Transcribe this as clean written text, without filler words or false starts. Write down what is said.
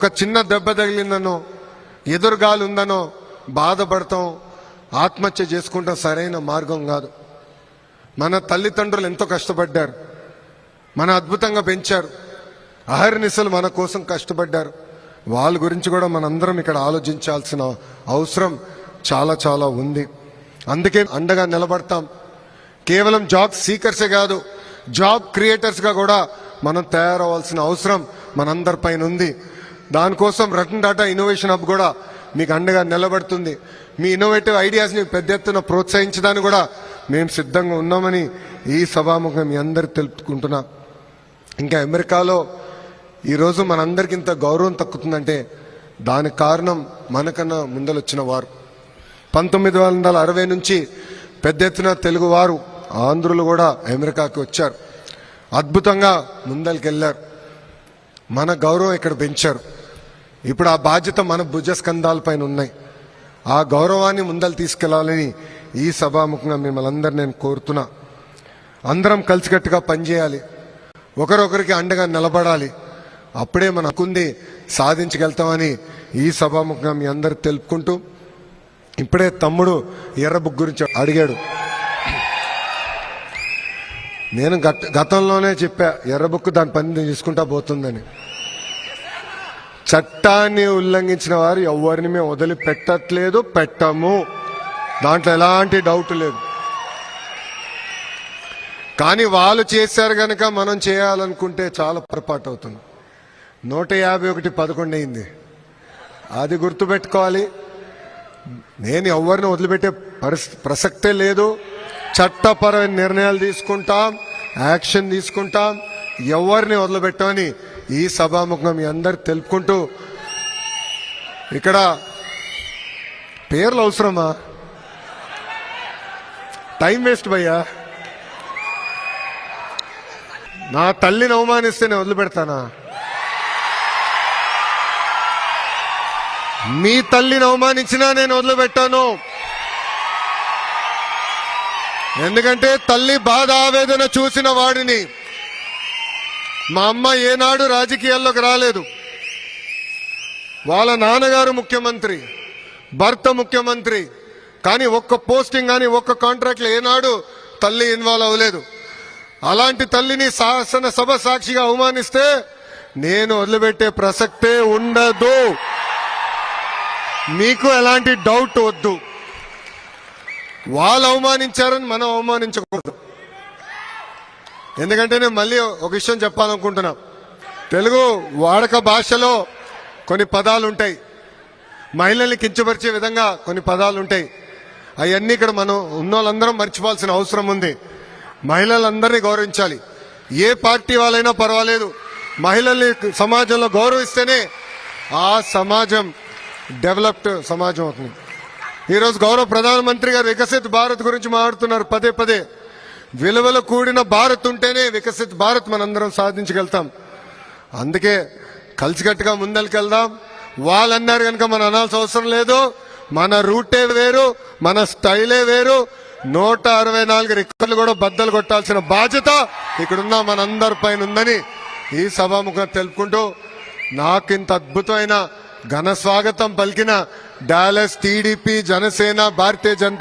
ఒక చిన్న దెబ్బ తగిలిందనో ఎదురుగాలు ఉందనో బాధపడతాం, ఆత్మహత్య చేసుకుంటాం సరైన మార్గం కాదు. మన తల్లిదండ్రులు ఎంతో కష్టపడ్డారు, మన అద్భుతంగా పెంచారు, అహర్నిశలు మన కోసం కష్టపడ్డారు. వాళ్ళ గురించి కూడా మనందరం ఇక్కడ ఆలోచించాల్సిన అవసరం చాలా చాలా ఉంది. అందుకే అండగా నిలబడతాం. కేవలం జాబ్ సీకర్సే కాదు, జాబ్ క్రియేటర్స్గా కూడా మనం తయారవ్వాల్సిన అవసరం మనందరిపైన ఉంది. దానికోసం రతన్ టాటా ఇన్నోవేషన్ హబ్ కూడా మీకు అండగా నిలబడుతుంది. మీ ఇన్నోవేటివ్ ఐడియాస్ని పెద్ద ఎత్తున ప్రోత్సహించడానికి కూడా మేము సిద్ధంగా ఉన్నామని ఈ సభాముఖం మీ అందరికి తెలుపుకుంటున్నా. ఇంకా అమెరికాలో ఈరోజు మనందరికి ఇంత గౌరవం తక్కుతుందంటే దానికి కారణం మనకన్నా ముందలొచ్చిన వారు. 1960 నుంచి పెద్ద ఎత్తున తెలుగువారు, ఆంధ్రులు కూడా అమెరికాకి వచ్చారు, అద్భుతంగా ముందరికెళ్ళారు, మన గౌరవం ఇక్కడ పెంచారు. ఇప్పుడు ఆ బాధ్యత మన భుజస్కంధాలపైన ఉన్నాయి. ఆ గౌరవాన్ని ముందలు తీసుకెళ్లాలని ఈ సభాముఖంగా మిమ్మల్ని అందరు నేను కోరుతున్నా. అందరం కలిసికట్టుగా పనిచేయాలి, ఒకరొకరికి అండగా నిలబడాలి. అప్పుడే మనం అనుకుంది సాధించగలుగుతామని ఈ సభాముఖంగా మీ అందరు తెలుపుకుంటూ, ఇప్పుడే తమ్ముడు ఎర్ర బుక్ గురించి అడిగాడు. నేను గతంలోనే చెప్పా, ఎర్ర బుక్ దాని పని తీసుకుంటా పోతుందని. చట్టాన్ని ఉల్లంఘించిన వారు ఎవరిని మేము వదిలిపెట్టట్లేదు, పెట్టము, దాంట్లో ఎలాంటి డౌట్ లేదు. కానీ వాళ్ళు చేశారు కనుక మనం చేయాలనుకుంటే చాలా పొరపాటు అవుతుంది. 151 అయింది, అది గుర్తుపెట్టుకోవాలి. నేను ఎవరిని వదిలిపెట్టే ప్రసక్తే లేదు. చట్టపరమైన నిర్ణయాలు తీసుకుంటాం, యాక్షన్ తీసుకుంటాం, ఎవరిని వదిలిపెట్టమని ఈ సభాముఖంగా మీ అందరు తెలుపుకుంటూ, ఇక్కడ పేర్లు అవసరమా? టైం వేస్ట్ భయ్యా. నా తల్లిని అవమానిస్తే నేను వదిలిపెడతానా? మీ తల్లిని అవమానించినా నేను వదిలిపెట్టాను. ఎందుకంటే తల్లి బాధ ఆవేదన చూసిన వాడిని. మా అమ్మ ఏనాడు రాజకీయాల్లోకి రాలేదు. వాళ్ళ నాన్నగారు ముఖ్యమంత్రి, భర్త ముఖ్యమంత్రి, కానీ ఒక్క పోస్టింగ్ కానీ ఒక్క కాంట్రాక్ట్లో ఏనాడు తల్లి ఇన్వాల్వ్ అవ్వలేదు. అలాంటి తల్లిని శాసనసభ సాక్షిగా అవమానిస్తే నేను వదిలిపెట్టే ప్రసక్తే ఉండదు. మీకు ఎలాంటి డౌట్ వద్దు. వాళ్ళు అవమానించారని మనం అవమానించకూడదు. ఎందుకంటే నేను మళ్ళీ ఒక విషయం చెప్పాలనుకుంటున్నా. తెలుగు వాడక భాషలో కొన్ని పదాలు ఉంటాయి, మహిళల్ని కించపరిచే విధంగా కొన్ని పదాలు ఉంటాయి. అవన్నీ ఇక్కడ మనం ఉన్న వాళ్ళందరం మర్చిపోవాల్సిన అవసరం ఉంది. మహిళలందరినీ గౌరవించాలి. ఏ పార్టీ వాళ్ళైనా పర్వాలేదు, మహిళల్ని సమాజంలో గౌరవిస్తేనే ఆ సమాజం డెవలప్డ్ సమాజం అవుతుంది. ఈరోజు గౌరవ ప్రధానమంత్రి గారు వికసిత్ భారత్ గురించి మాట్లాడుతున్నారు పదే పదే. విలువలు కూడిన భారత్ ఉంటేనే వికసిత్ భారత్ మనందరం సాధించగలుగుతాం. అందుకే కలిసికట్టుగా ముందరికెళ్దాం. వాళ్ళు అన్నారు కనుక మనం అనాల్సిన అవసరం లేదు. మన రూటే వేరు, మన స్టైలే వేరు. 164 రికార్డులు కూడా బద్దలు కొట్టాల్సిన బాధ్యత ఇక్కడున్న మనందరి పైన ఉందని ఈ సభాముఖంగా తెలుపుకుంటూ, నాకు ఇంత అద్భుతమైన ఘన స్వాగతం పలికిన డాలస్ టీడీపీ, జనసేన, భారతీయ జనతా